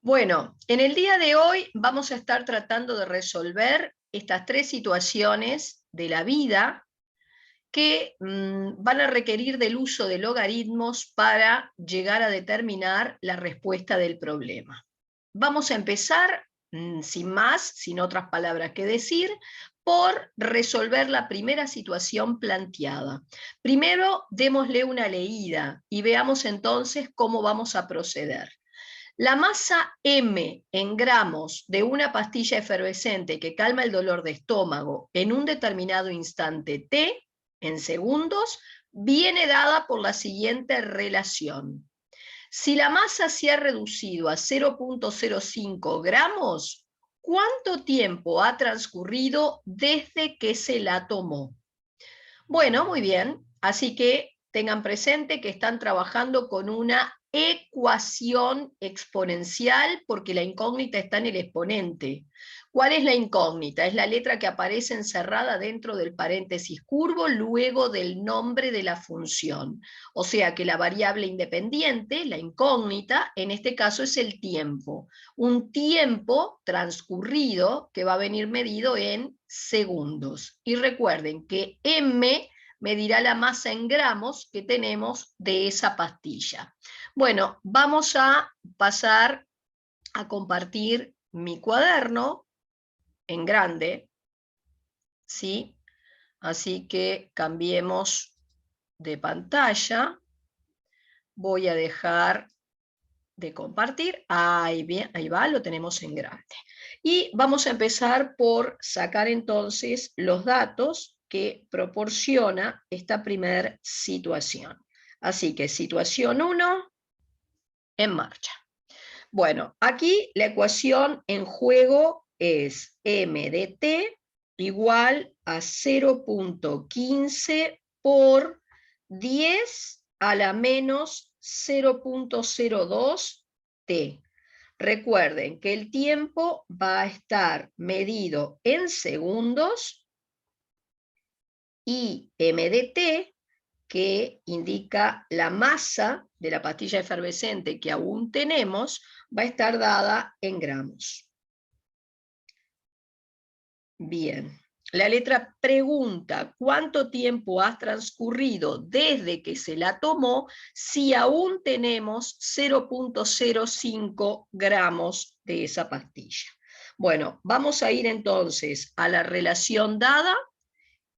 Bueno, en el día de hoy vamos a estar tratando de resolver estas tres situaciones de la vida que van a requerir del uso de logaritmos para llegar a determinar la respuesta del problema. Vamos a empezar, sin más, sin otras palabras que decir, por resolver la primera situación planteada. Primero, démosle una leída y veamos entonces cómo vamos a proceder. La masa M en gramos de una pastilla efervescente que calma el dolor de estómago en un determinado instante t, en segundos, viene dada por la siguiente relación. Si la masa se ha reducido a 0,05 gramos, ¿cuánto tiempo ha transcurrido desde que se la tomó? Bueno, muy bien. Así que tengan presente que están trabajando con una ecuación exponencial porque la incógnita está en el exponente. ¿Cuál es la incógnita? Es la letra que aparece encerrada dentro del paréntesis curvo luego del nombre de la función. O sea que la variable independiente, la incógnita, en este caso es el tiempo. Un tiempo transcurrido que va a venir medido en segundos. Y recuerden que M medirá la masa en gramos que tenemos de esa pastilla. Bueno, vamos a pasar a compartir mi cuaderno en grande, ¿sí? Así que cambiemos de pantalla. Voy a dejar de compartir. Ahí, bien, ahí va, lo tenemos en grande. Y vamos a empezar por sacar entonces los datos que proporciona esta primera situación. Así que situación 1, en marcha. Bueno, aquí la ecuación en juego es m de t igual a 0,15 por 10 a la menos 0,02 t. Recuerden que el tiempo va a estar medido en segundos y m de t, que indica la masa de la pastilla efervescente que aún tenemos, va a estar dada en gramos. Bien. La letra pregunta cuánto tiempo ha transcurrido desde que se la tomó si aún tenemos 0,05 gramos de esa pastilla. Bueno, vamos a ir entonces a la relación dada.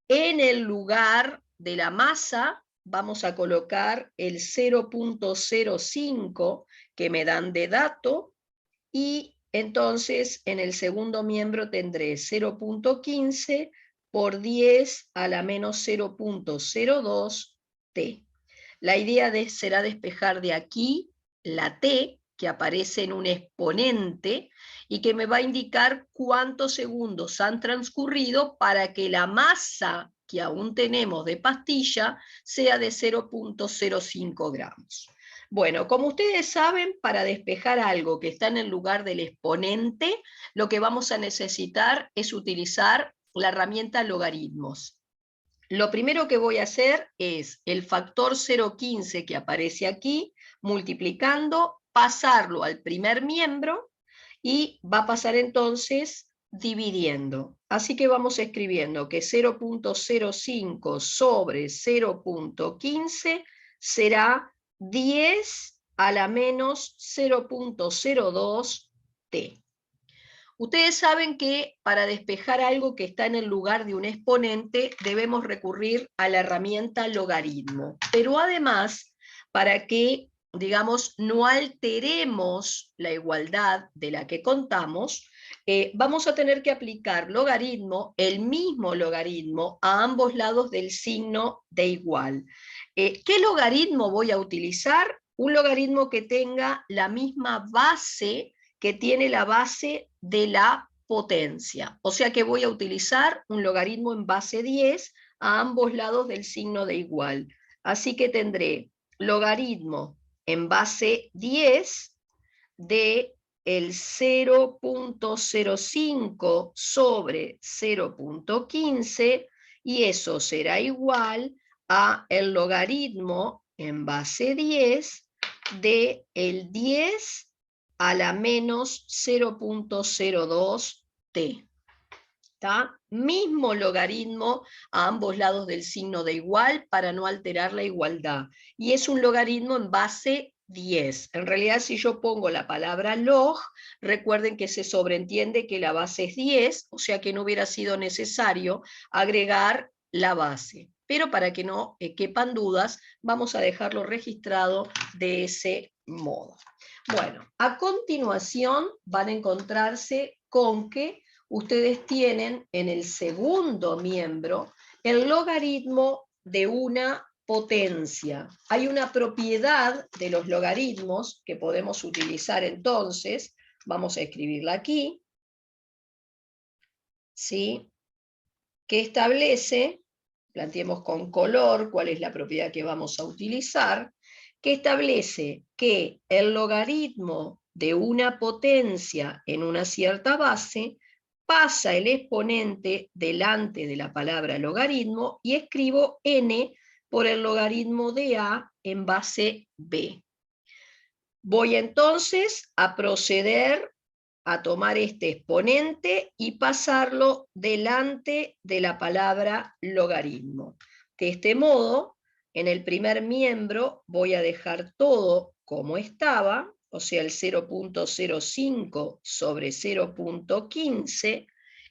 En el lugar de la masa vamos a colocar el 0,05 que me dan de dato y entonces en el segundo miembro tendré 0,15 por 10 a la menos 0,02 t. La idea será despejar de aquí la t que aparece en un exponente y que me va a indicar cuántos segundos han transcurrido para que la masa que aún tenemos de pastilla sea de 0,05 gramos. Bueno, como ustedes saben, para despejar algo que está en el lugar del exponente, lo que vamos a necesitar es utilizar la herramienta logaritmos. Lo primero que voy a hacer es el factor 0,15 que aparece aquí, multiplicando, pasarlo al primer miembro y va a pasar entonces dividiendo. Así que vamos escribiendo que 0,05 sobre 0,15 será 10 a la menos 0,02 t. Ustedes saben que para despejar algo que está en el lugar de un exponente debemos recurrir a la herramienta logaritmo. Pero además, para que, digamos, no alteremos la igualdad de la que contamos, vamos a tener que aplicar logaritmo, el mismo logaritmo, a ambos lados del signo de igual. ¿Qué logaritmo voy a utilizar? Un logaritmo que tenga la misma base que tiene la base de la potencia. O sea que voy a utilizar un logaritmo en base 10 a ambos lados del signo de igual. Así que tendré logaritmo en base 10 de el 0,05 sobre 0,15 y eso será igual a el logaritmo en base 10 de el 10 a la menos 0.02t. ¿Está? Mismo logaritmo a ambos lados del signo de igual para no alterar la igualdad. Y es un logaritmo en base 10. En realidad, si yo pongo la palabra log, recuerden que se sobreentiende que la base es 10, o sea que no hubiera sido necesario agregar la base. Pero para que no quepan dudas, vamos a dejarlo registrado de ese modo. Bueno, a continuación van a encontrarse con que ustedes tienen en el segundo miembro el logaritmo de una potencia. Hay una propiedad de los logaritmos que podemos utilizar entonces, vamos a escribirla aquí, ¿sí? Que establece, planteemos con color cuál es la propiedad que vamos a utilizar, que establece que el logaritmo de una potencia en una cierta base pasa el exponente delante de la palabra logaritmo y escribo n por el logaritmo de a en base b. Voy entonces a proceder a tomar este exponente y pasarlo delante de la palabra logaritmo. De este modo, en el primer miembro voy a dejar todo como estaba, o sea, el 0.05 sobre 0.15,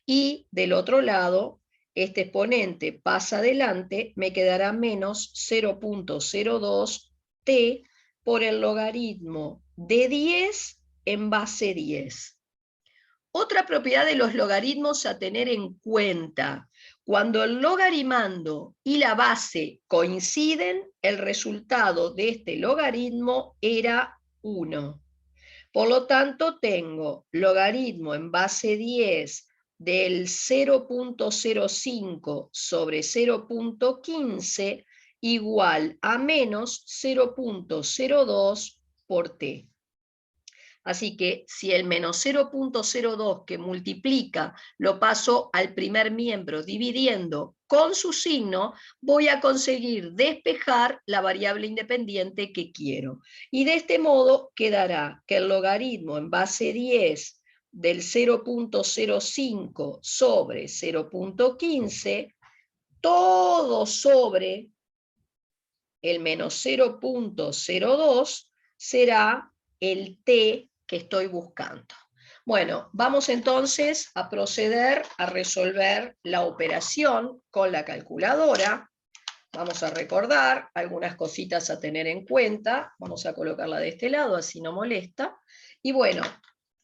y del otro lado, este exponente pasa adelante, me quedará menos 0.02t por el logaritmo de 10 en base 10. Otra propiedad de los logaritmos a tener en cuenta: cuando el logaritmando y la base coinciden, el resultado de este logaritmo era 1. Por lo tanto, tengo logaritmo en base 10 del 0.05 sobre 0.15 igual a menos 0.02 por t. Así que si el menos 0.02 que multiplica lo paso al primer miembro dividiendo con su signo, voy a conseguir despejar la variable independiente que quiero. Y de este modo quedará que el logaritmo en base 10 del 0.05 sobre 0.15, todo sobre el menos 0.02 será el t que estoy buscando. Bueno, vamos entonces a proceder a resolver la operación con la calculadora. Vamos a recordar algunas cositas a tener en cuenta. Vamos a colocarla de este lado, así no molesta. Y bueno,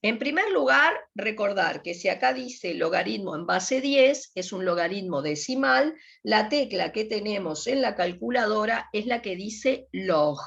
en primer lugar, recordar que si acá dice logaritmo en base 10, es un logaritmo decimal, la tecla que tenemos en la calculadora es la que dice log.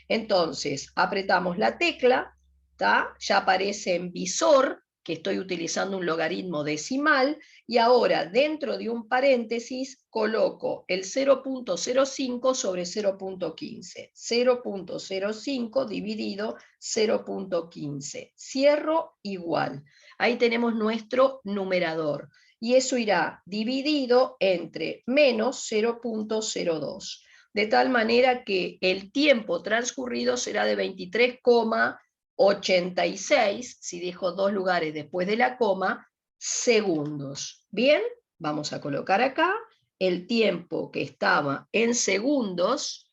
Entonces, apretamos la tecla, ¿tá? Ya aparece en visor que estoy utilizando un logaritmo decimal, y ahora dentro de un paréntesis coloco el 0.05 sobre 0.15. 0.05 dividido 0.15. Cierro igual. Ahí tenemos nuestro numerador. Y eso irá dividido entre menos 0.02. De tal manera que el tiempo transcurrido será de 23,86, si dejo dos lugares después de la coma, segundos. Bien, vamos a colocar acá el tiempo que estaba en segundos,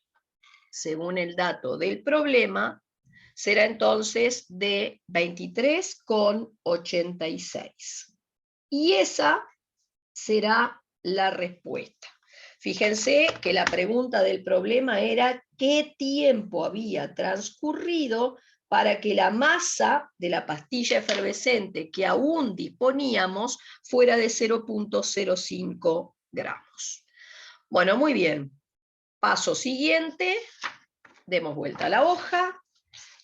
según el dato del problema, será entonces de 23,86. Y esa será la respuesta. Fíjense que la pregunta del problema era ¿qué tiempo había transcurrido para que la masa de la pastilla efervescente que aún disponíamos fuera de 0.05 gramos? Bueno, muy bien. Paso siguiente, demos vuelta a la hoja.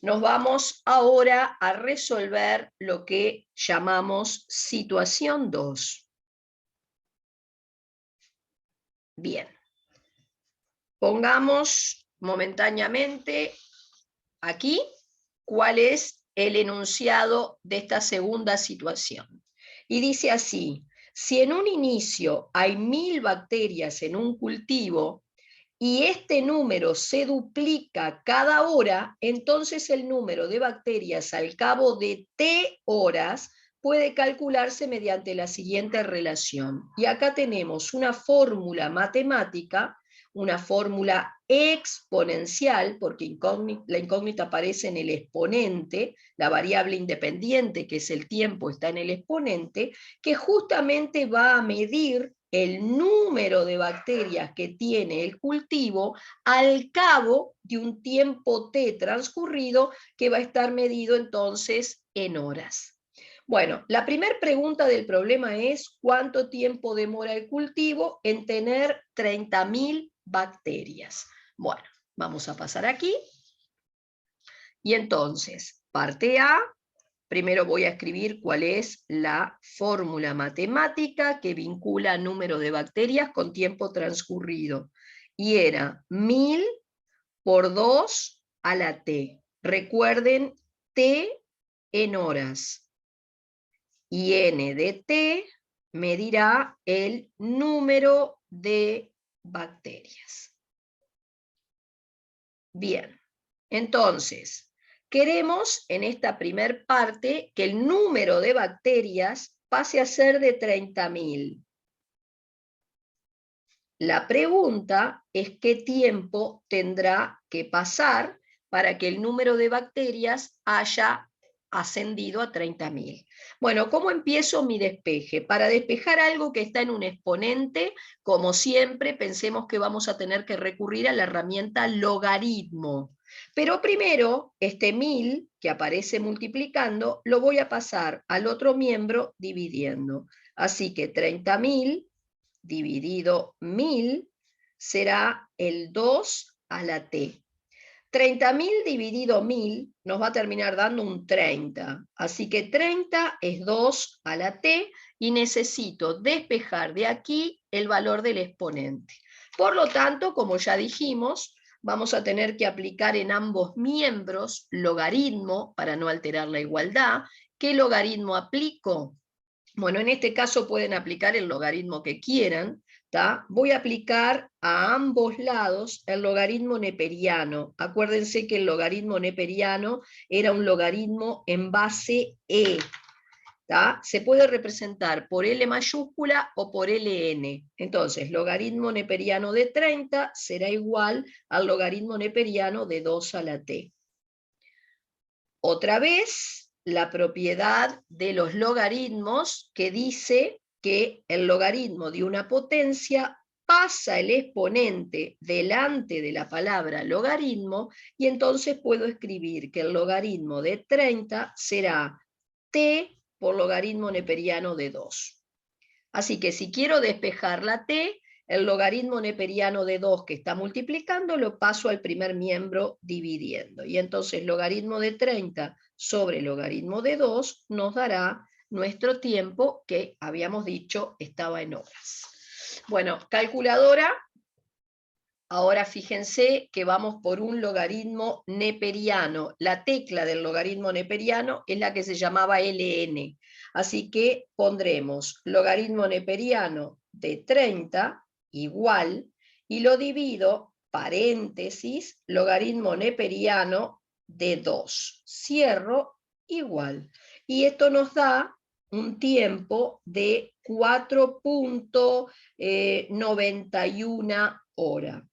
Nos vamos ahora a resolver lo que llamamos situación 2. Bien, pongamos momentáneamente aquí cuál es el enunciado de esta segunda situación. Y dice así: si en un inicio hay 1000 bacterias en un cultivo y este número se duplica cada hora, entonces el número de bacterias al cabo de T horas puede calcularse mediante la siguiente relación. Y acá tenemos una fórmula matemática, una fórmula exponencial, porque la incógnita aparece en el exponente, la variable independiente, que es el tiempo, está en el exponente, que justamente va a medir el número de bacterias que tiene el cultivo al cabo de un tiempo T transcurrido, que va a estar medido entonces en horas. Bueno, la primera pregunta del problema es ¿cuánto tiempo demora el cultivo en tener 30.000 bacterias? Bueno, vamos a pasar aquí. Y entonces, parte A, primero voy a escribir cuál es la fórmula matemática que vincula número de bacterias con tiempo transcurrido. Y era 1000 por 2 a la T. Recuerden, T en horas. Y N de T me dirá el número de bacterias. Bien, entonces, queremos en esta primer parte que el número de bacterias pase a ser de 30.000. La pregunta es qué tiempo tendrá que pasar para que el número de bacterias haya ascendido a 30.000. Bueno, ¿cómo empiezo mi despeje? Para despejar algo que está en un exponente, como siempre, pensemos que vamos a tener que recurrir a la herramienta logaritmo. Pero primero, este 1000, que aparece multiplicando, lo voy a pasar al otro miembro dividiendo. Así que 30.000 dividido 1000 será el 2 a la T. 30.000 dividido 1000 nos va a terminar dando un 30. Así que 30 es 2 a la T y necesito despejar de aquí el valor del exponente. Por lo tanto, como ya dijimos, vamos a tener que aplicar en ambos miembros logaritmo para no alterar la igualdad. ¿Qué logaritmo aplico? Bueno, en este caso pueden aplicar el logaritmo que quieran. Voy a aplicar a ambos lados el logaritmo neperiano. Acuérdense que el logaritmo neperiano era un logaritmo en base E. Se puede representar por L mayúscula o por LN. Entonces, logaritmo neperiano de 30 será igual al logaritmo neperiano de 2 a la T. Otra vez, la propiedad de los logaritmos que dice que el logaritmo de una potencia pasa el exponente delante de la palabra logaritmo y entonces puedo escribir que el logaritmo de 30 será t por logaritmo neperiano de 2. Así que si quiero despejar la t, el logaritmo neperiano de 2 que está multiplicando lo paso al primer miembro dividiendo. Y entonces logaritmo de 30 sobre logaritmo de 2 nos dará nuestro tiempo que habíamos dicho estaba en horas. Bueno, calculadora. Ahora fíjense que vamos por un logaritmo neperiano. La tecla del logaritmo neperiano es la que se llamaba ln. Así que pondremos logaritmo neperiano de 30 igual, y lo divido, paréntesis, logaritmo neperiano de 2. Cierro, igual. Y esto nos da un tiempo de 4.91 horas.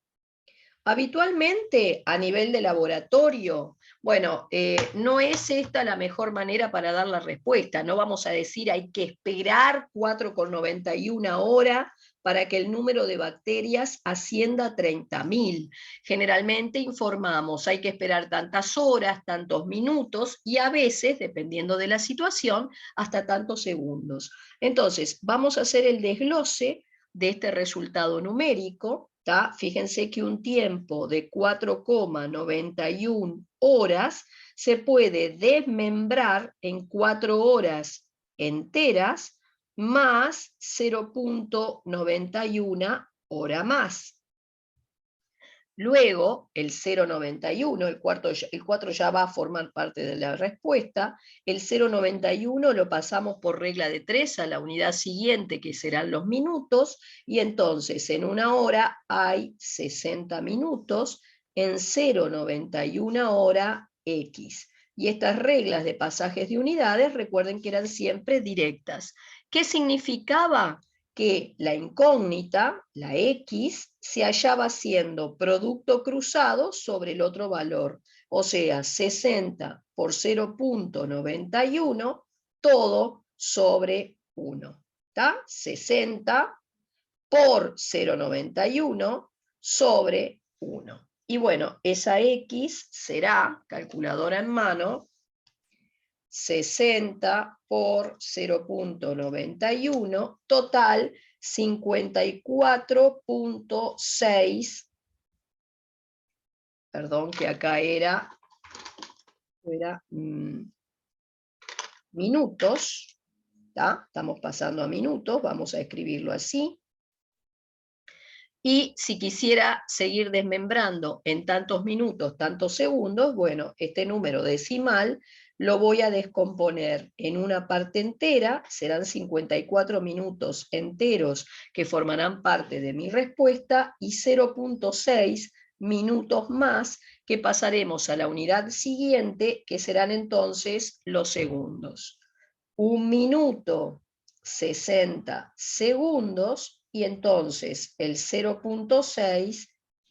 Habitualmente, a nivel de laboratorio, bueno, no es esta la mejor manera para dar la respuesta. No vamos a decir hay que esperar 4,91 horas para que el número de bacterias ascienda a 30.000. Generalmente informamos, hay que esperar tantas horas, tantos minutos, y a veces, dependiendo de la situación, hasta tantos segundos. Entonces, vamos a hacer el desglose de este resultado numérico. Fíjense que un tiempo de 4,91 horas se puede desmembrar en 4 horas enteras más 0,91 hora más. Luego, el 0,91, el 4 ya va a formar parte de la respuesta. El 0,91 lo pasamos por regla de 3 a la unidad siguiente, que serán los minutos, y entonces en una hora hay 60 minutos, en 0,91 hora X. Y estas reglas de pasajes de unidades, recuerden que eran siempre directas. ¿Qué significaba? Que la incógnita, la X, se hallaba siendo producto cruzado sobre el otro valor. O sea, 60 por 0,91, todo sobre 1. ¿Está? 60 por 0,91 sobre 1. Y bueno, esa X será, calculadora en mano, 60 por 0,91, total 54,6, perdón que acá era minutos, ¿tá? Estamos pasando a minutos, vamos a escribirlo así. Y si quisiera seguir desmembrando en tantos minutos, tantos segundos, bueno, este número decimal lo voy a descomponer en una parte entera, serán 54 minutos enteros que formarán parte de mi respuesta, y 0,6 minutos más que pasaremos a la unidad siguiente, que serán entonces los segundos. 1 minuto, 60 segundos, y entonces el 0,6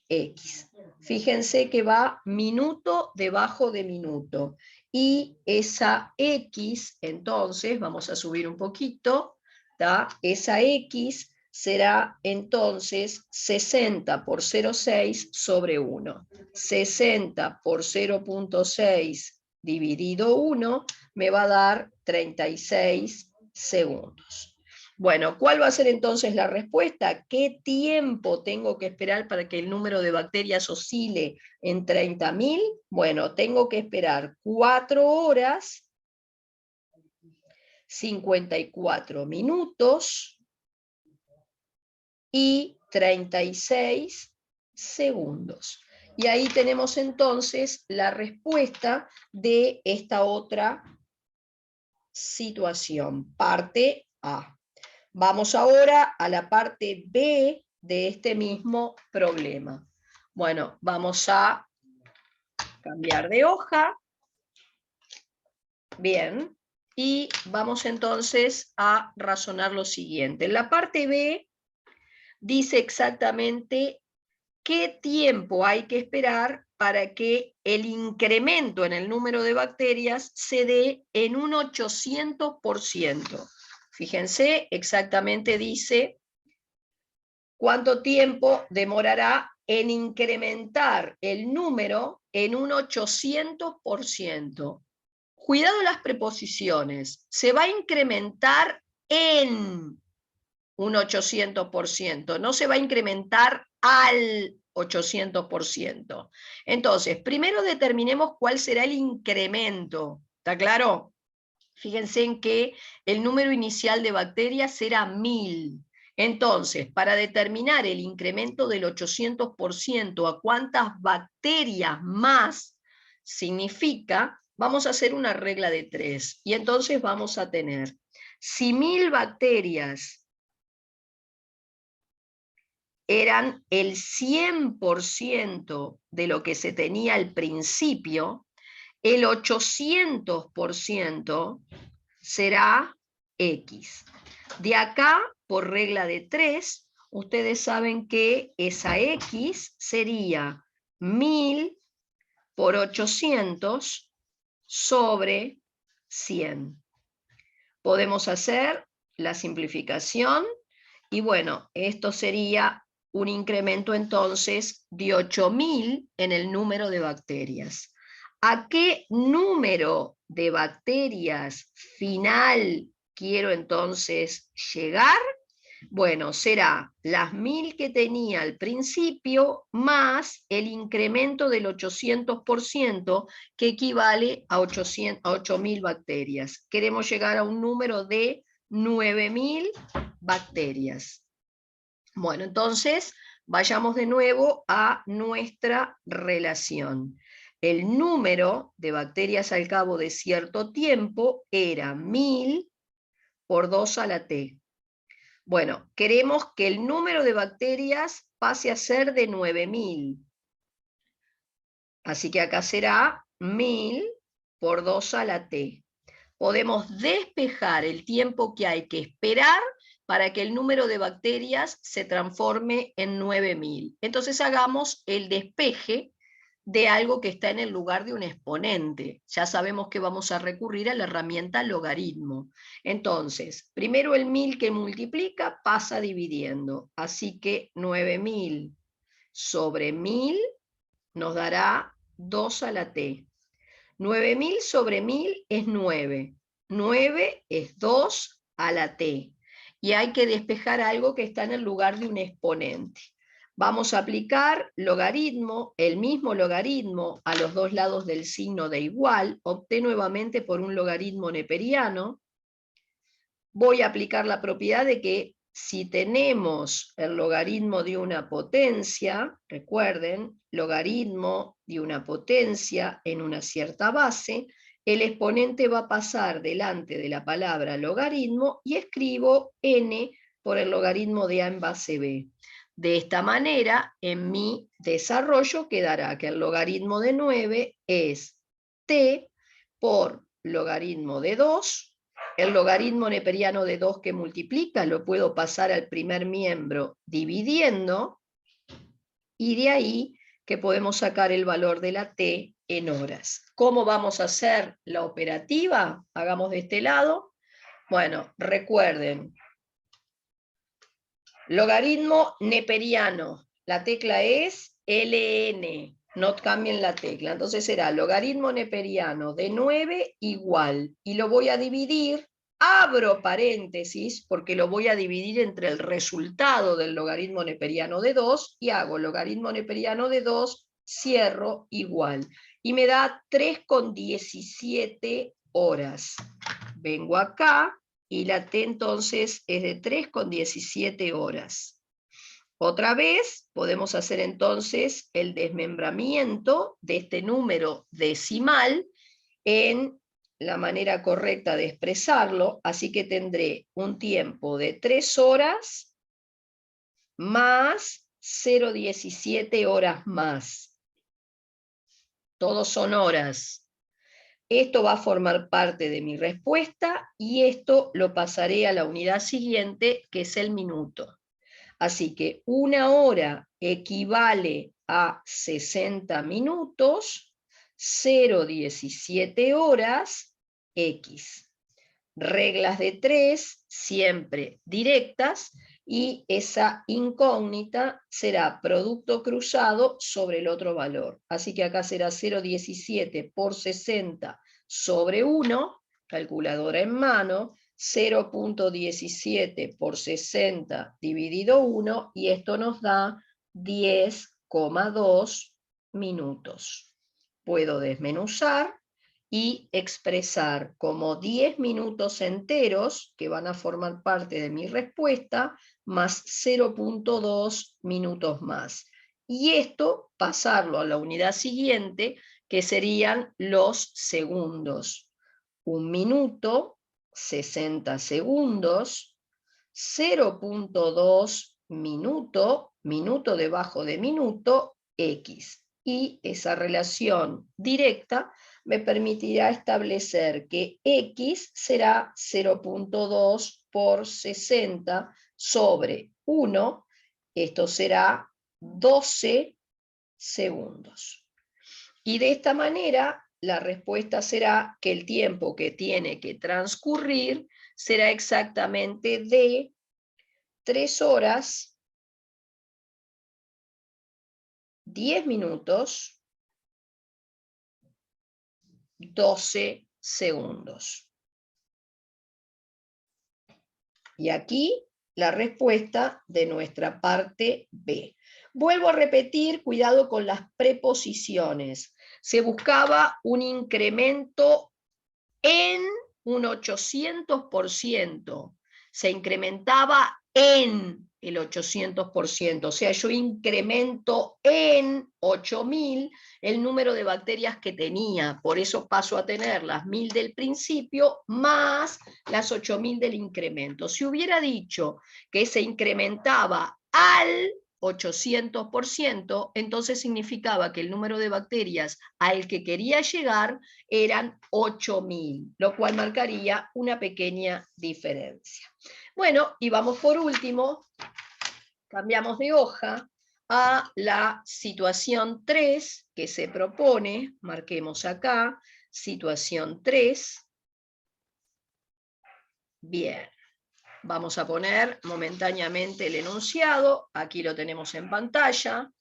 X. Fíjense que va minuto debajo de minuto. Y esa X, entonces, vamos a subir un poquito, ¿tá? Esa X será entonces 60 por 0,6 sobre 1. 60 por 0,6 dividido 1 me va a dar 36 segundos. Bueno, ¿cuál va a ser entonces la respuesta? ¿Qué tiempo tengo que esperar para que el número de bacterias oscile en 30.000? Bueno, tengo que esperar 4 horas, 54 minutos y 36 segundos. Y ahí tenemos entonces la respuesta de esta otra situación, parte A. Vamos ahora a la parte B de este mismo problema. Bueno, vamos a cambiar de hoja. Bien, y vamos entonces a razonar lo siguiente. En la parte B dice exactamente qué tiempo hay que esperar para que el incremento en el número de bacterias se dé en un 800%. Fíjense, exactamente dice cuánto tiempo demorará en incrementar el número en un 800%. Cuidado las preposiciones. Se va a incrementar en un 800%, no se va a incrementar al 800%. Entonces, primero determinemos cuál será el incremento. ¿Está claro? Fíjense en que el número inicial de bacterias era 1000. Entonces, para determinar el incremento del 800% a cuántas bacterias más significa, vamos a hacer una regla de 3. Y entonces vamos a tener, si 1000 bacterias eran el 100% de lo que se tenía al principio, el 800% será X. De acá, por regla de 3, ustedes saben que esa X sería 1000 por 800 sobre 100. Podemos hacer la simplificación y bueno, esto sería un incremento entonces de 8000 en el número de bacterias. ¿A qué número de bacterias final quiero entonces llegar? Bueno, será las 1000 que tenía al principio más el incremento del 800% que equivale a 8000 bacterias. Queremos llegar a un número de 9000 bacterias. Bueno, entonces Vayamos de nuevo a nuestra relación. El número de bacterias al cabo de cierto tiempo era 1000 por 2 a la t. Bueno, queremos que el número de bacterias pase a ser de 9000. Así que acá será 1000 por 2 a la t. Podemos despejar el tiempo que hay que esperar para que el número de bacterias se transforme en 9000. Entonces hagamos el despeje de algo que está en el lugar de un exponente. Ya sabemos que vamos a recurrir a la herramienta logaritmo. Entonces, primero el 1000 que multiplica pasa dividiendo. Así que 9000 sobre 1000 nos dará 2 a la t. 9000 sobre 1000 es 9. 9 es 2 a la t. Y hay que despejar algo que está en el lugar de un exponente. Vamos a aplicar logaritmo, el mismo logaritmo, a los dos lados del signo de igual. Opté nuevamente por un logaritmo neperiano. Voy a aplicar la propiedad de que si tenemos el logaritmo de una potencia, recuerden, logaritmo de una potencia en una cierta base, el exponente va a pasar delante de la palabra logaritmo y escribo n por el logaritmo de a en base b. De esta manera, en mi desarrollo quedará que el logaritmo de 9 es t por logaritmo de 2. El logaritmo neperiano de 2 que multiplica lo puedo pasar al primer miembro dividiendo, y de ahí que podemos sacar el valor de la t en horas. ¿Cómo vamos a hacer la operativa? Hagamos de este lado. Bueno, recuerden, logaritmo neperiano, la tecla es ln, no cambien la tecla, entonces será logaritmo neperiano de 9 igual, y lo voy a dividir, abro paréntesis, porque lo voy a dividir entre el resultado del logaritmo neperiano de 2, y hago logaritmo neperiano de 2, cierro igual, y me da 3,17 horas. Vengo acá, y la t entonces es de 3,17 horas. Otra vez podemos hacer entonces el desmembramiento de este número decimal en la manera correcta de expresarlo, así que tendré un tiempo de 3 horas más 0,17 horas más. Todos son horas. Esto va a formar parte de mi respuesta y esto lo pasaré a la unidad siguiente, que es el minuto. Así que 1 hora equivale a 60 minutos, 0,17 horas, X. Reglas de 3, siempre directas, y esa incógnita será producto cruzado sobre el otro valor. Así que acá será 0,17 por 60 sobre 1, calculadora en mano, 0,17 por 60 dividido 1, y esto nos da 10,2 minutos. Puedo desmenuzar y expresar como 10 minutos enteros, que van a formar parte de mi respuesta, más 0,2 minutos más. Y esto pasarlo a la unidad siguiente, que serían los segundos. 1 minuto, 60 segundos, 0,2 minuto, minuto debajo de minuto, X. Y esa relación directa me permitirá establecer que X será 0,2 por 60 sobre 1, esto será 12 segundos. Y de esta manera la respuesta será que el tiempo que tiene que transcurrir será exactamente de 3 horas, 10 minutos, 12 segundos. Y aquí la respuesta de nuestra parte B. Vuelvo a repetir, cuidado con las preposiciones. Se buscaba un incremento en un 800%. Se incrementaba en el 800%. O sea, yo incremento en 8000 el número de bacterias que tenía. Por eso paso a tener las 1000 del principio más las 8000 del incremento. Si hubiera dicho que se incrementaba al 800%, entonces significaba que el número de bacterias al que quería llegar eran 8000, lo cual marcaría una pequeña diferencia. Bueno, y vamos por último, cambiamos de hoja a la situación 3 que se propone, marquemos acá, situación 3. Bien. Vamos a poner momentáneamente el enunciado, aquí lo tenemos en pantalla.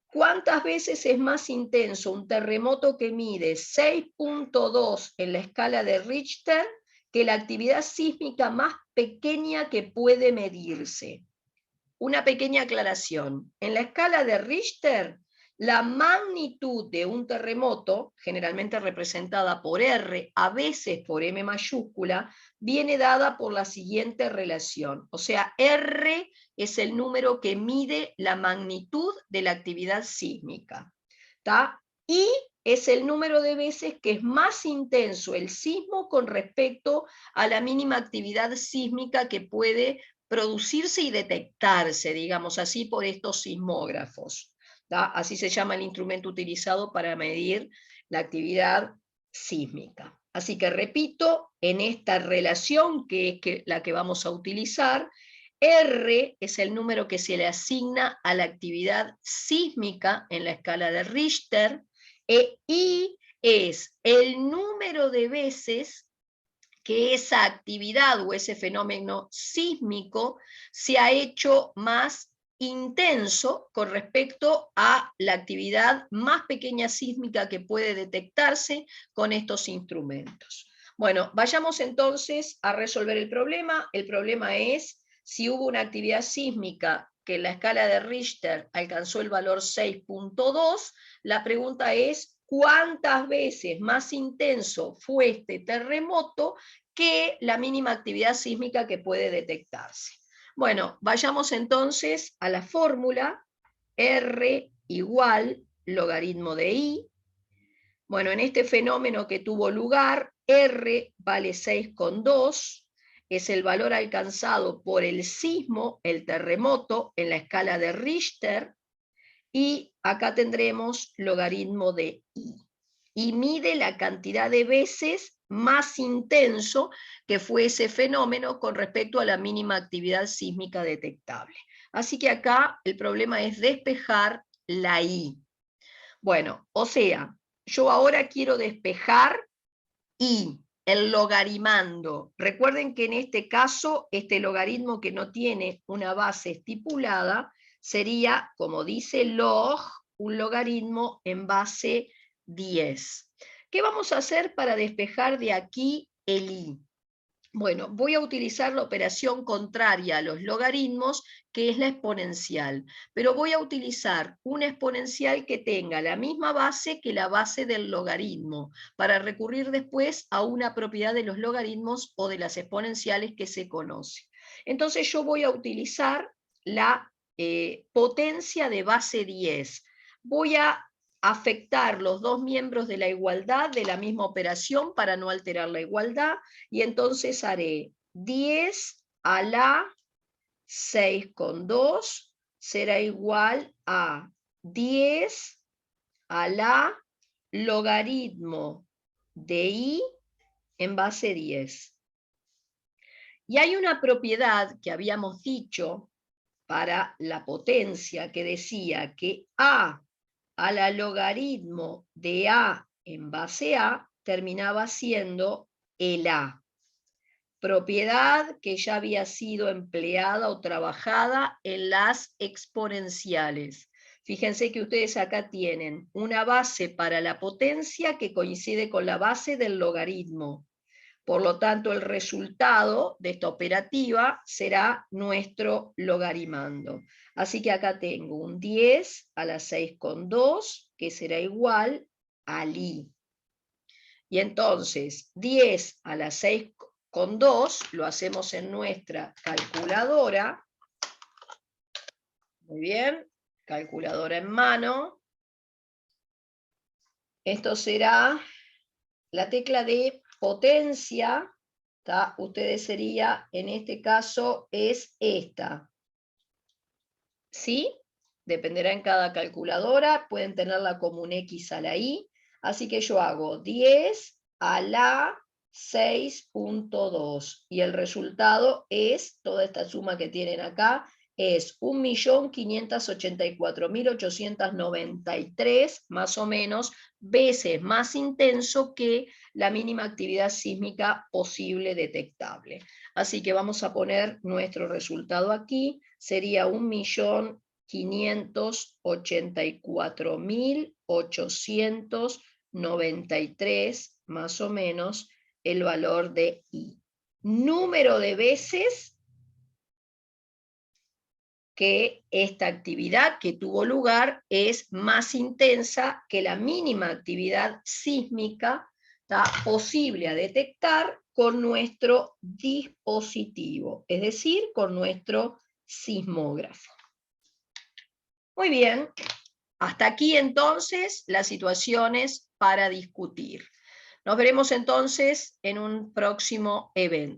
¿Cuántas veces es más intenso un terremoto que mide 6.2 en la escala de Richter que la actividad sísmica más pequeña que puede medirse? Una pequeña aclaración. En la escala de Richter, la magnitud de un terremoto, generalmente representada por R, a veces por M mayúscula, viene dada por la siguiente relación. O sea, R es el número que mide la magnitud de la actividad sísmica. ¿Tá? Y es el número de veces que es más intenso el sismo con respecto a la mínima actividad sísmica que puede producirse y detectarse, digamos así, por estos sismógrafos. ¿Tá? Así se llama el instrumento utilizado para medir la actividad sísmica. Así que repito, en esta relación que es la que vamos a utilizar, R es el número que se le asigna a la actividad sísmica en la escala de Richter, e I es el número de veces que esa actividad o ese fenómeno sísmico se ha hecho más intenso con respecto a la actividad más pequeña sísmica que puede detectarse con estos instrumentos. Bueno, vayamos entonces a resolver el problema. El problema es si hubo una actividad sísmica que en la escala de Richter alcanzó el valor 6.2, la pregunta es ¿cuántas veces más intenso fue este terremoto que la mínima actividad sísmica que puede detectarse? Bueno, vayamos entonces a la fórmula R igual logaritmo de I. Bueno, en este fenómeno que tuvo lugar, R vale 6,2, es el valor alcanzado por el sismo, el terremoto, en la escala de Richter, y acá tendremos logaritmo de I. Y mide la cantidad de veces más intenso que fue ese fenómeno con respecto a la mínima actividad sísmica detectable. Así que acá el problema es despejar la I. Bueno, o sea, yo ahora quiero despejar I, el logarimando. Recuerden que en este caso, este logaritmo que no tiene una base estipulada, sería, como dice log, un logaritmo en base 10. ¿Qué vamos a hacer para despejar de aquí el I? Bueno, voy a utilizar la operación contraria a los logaritmos, que es la exponencial, pero voy a utilizar una exponencial que tenga la misma base que la base del logaritmo, para recurrir después a una propiedad de los logaritmos o de las exponenciales que se conoce. Entonces yo voy a utilizar la potencia de base 10. Voy a afectar los dos miembros de la igualdad de la misma operación para no alterar la igualdad, y entonces haré 10 a la 6,2 será igual a 10 a la logaritmo de I en base 10. Y hay una propiedad que habíamos dicho para la potencia que decía que A a la logaritmo de A en base A terminaba siendo el A. Propiedad que ya había sido empleada o trabajada en las exponenciales. Fíjense que ustedes acá tienen una base para la potencia que coincide con la base del logaritmo. Por lo tanto, el resultado de esta operativa será nuestro logarimando. Así que acá tengo un 10 a la 6,2, que será igual al I. Y entonces, 10 a la 6,2 lo hacemos en nuestra calculadora. Muy bien, calculadora en mano. Esto será la tecla de potencia, ¿tá? Ustedes sería, en este caso, es esta. ¿Sí? Dependerá en cada calculadora, pueden tenerla como un X a la Y. Así que yo hago 10 a la 6.2 y el resultado es, toda esta suma que tienen acá, es 1.584.893 más o menos veces más intenso que la mínima actividad sísmica posible detectable. Así que vamos a poner nuestro resultado aquí, sería 1.584.893 más o menos el valor de I. Número de veces que esta actividad que tuvo lugar es más intensa que la mínima actividad sísmica posible a detectar con nuestro dispositivo, es decir, con nuestro sismógrafo. Muy bien, hasta aquí entonces las situaciones para discutir. Nos veremos entonces en un próximo evento.